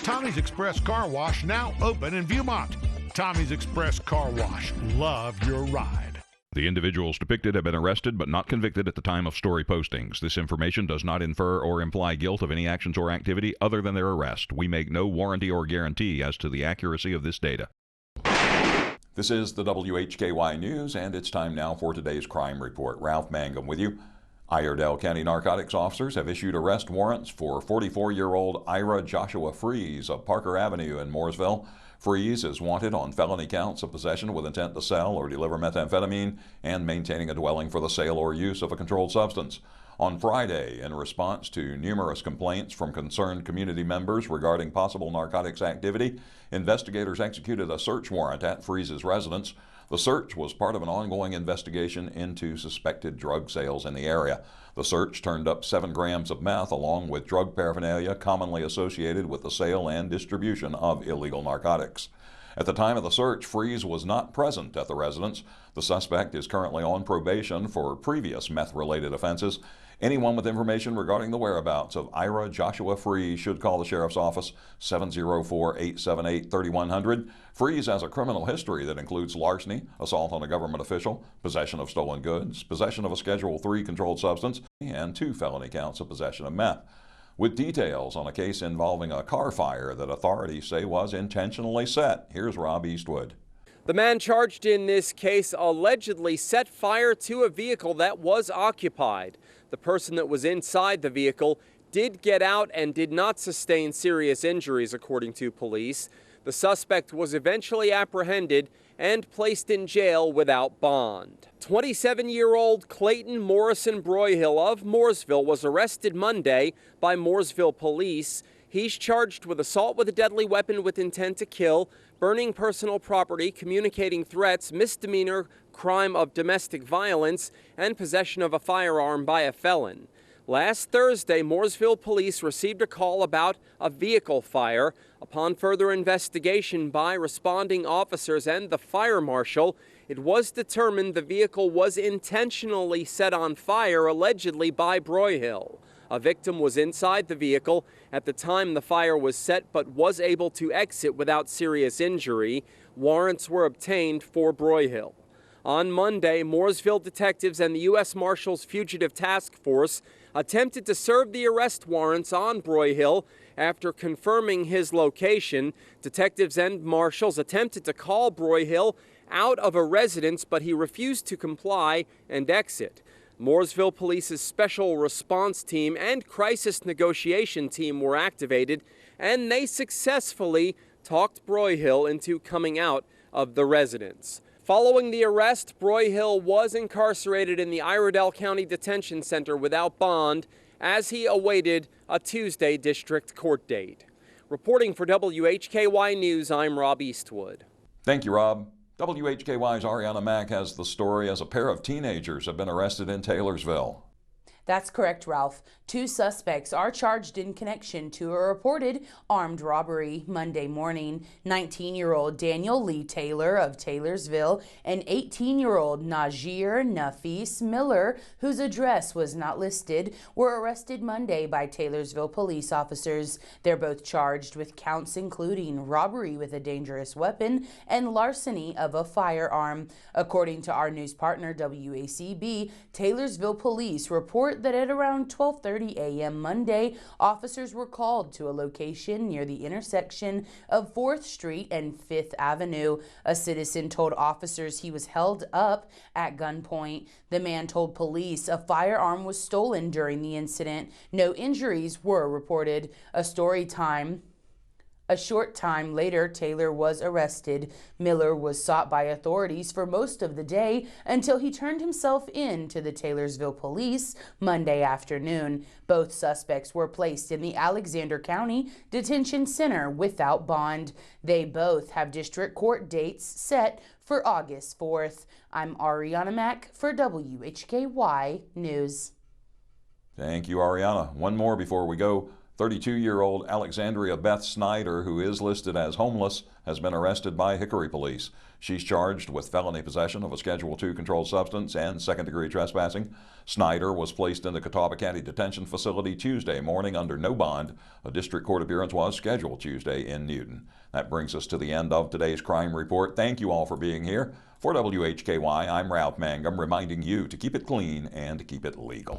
Tommy's Express Car Wash now open in Viewmont. Tommy's Express Car Wash. Love your ride. The individuals depicted have been arrested but not convicted at the time of story postings. This information does not infer or imply guilt of any actions or activity other than their arrest. We make no warranty or guarantee as to the accuracy of this data. This is the WHKY News, and it's time now for today's crime report. Ralph Mangum with you. Iredell County narcotics officers have issued arrest warrants for 44-year-old Ira Joshua Freeze of Parker Avenue in Mooresville. Freeze is wanted on felony counts of possession with intent to sell or deliver methamphetamine and maintaining a dwelling for the sale or use of a controlled substance. On Friday, in response to numerous complaints from concerned community members regarding possible narcotics activity, investigators executed a search warrant at Freeze's residence. The search was part of an ongoing investigation into suspected drug sales in the area. The search turned up 7 grams of meth along with drug paraphernalia commonly associated with the sale and distribution of illegal narcotics. At the time of the search, Freeze was not present at the residence. The suspect is currently on probation for previous meth-related offenses. Anyone with information regarding the whereabouts of Ira Joshua Freeze should call the Sheriff's Office 704-878-3100. Freeze has a criminal history that includes larceny, assault on a government official, possession of stolen goods, possession of a Schedule III controlled substance, and 2 felony counts of possession of meth. With details on a case involving a car fire that authorities say was intentionally set, here's Rob Eastwood. The man charged in this case allegedly set fire to a vehicle that was occupied. The person that was inside the vehicle did get out and did not sustain serious injuries, according to police. The suspect was eventually apprehended and placed in jail without bond. 27-year-old Clayton Morrison Broyhill of Mooresville was arrested Monday by Mooresville police. He's charged with assault with a deadly weapon with intent to kill, burning personal property, communicating threats, misdemeanor crime of domestic violence, and possession of a firearm by a felon. Last Thursday, Mooresville police received a call about a vehicle fire. Upon further investigation by responding officers and the fire marshal, it was determined the vehicle was intentionally set on fire, allegedly by Broyhill. A victim was inside the vehicle at the time the fire was set, but was able to exit without serious injury. Warrants were obtained for Broyhill. On Monday, Mooresville detectives and the U.S. Marshals Fugitive Task Force attempted to serve the arrest warrants on Broyhill after confirming his location. Detectives and marshals attempted to call Broyhill out of a residence, but he refused to comply and exit. Mooresville Police's Special Response Team and Crisis Negotiation Team were activated, and they successfully talked Broyhill into coming out of the residence. Following the arrest, Broyhill was incarcerated in the Iredell County Detention Center without bond as he awaited a Tuesday district court date. Reporting for WHKY News, I'm Rob Eastwood. Thank you, Rob. WHKY's Arianna Mack has the story as a pair of teenagers have been arrested in Taylorsville. That's correct, Ralph. 2 suspects are charged in connection to a reported armed robbery Monday morning. 19-year-old Daniel Lee Taylor of Taylorsville and 18-year-old Najir Nafis Miller, whose address was not listed, were arrested Monday by Taylorsville police officers. They're both charged with counts including robbery with a dangerous weapon and larceny of a firearm. According to our news partner WACB, Taylorsville police report that at around 12:30 a.m. Monday, officers were called to a location near the intersection of 4th Street and 5th Avenue. A citizen told officers he was held up at gunpoint. The man told police a firearm was stolen during the incident. No injuries were reported. A short time later, Taylor was arrested. Miller was sought by authorities for most of the day until he turned himself in to the Taylorsville police Monday afternoon. Both suspects were placed in the Alexander County Detention Center without bond. They both have district court dates set for August 4th. I'm Arianna Mack for WHKY News. Thank you, Arianna. One more before we go. 32-year-old Alexandria Beth Snyder, who is listed as homeless, has been arrested by Hickory police. She's charged with felony possession of a Schedule II controlled substance and second-degree trespassing. Snyder was placed in the Catawba County Detention Facility Tuesday morning under no bond. A district court appearance was scheduled Tuesday in Newton. That brings us to the end of today's crime report. Thank you all for being here. For WHKY, I'm Ralph Mangum, reminding you to keep it clean and keep it legal.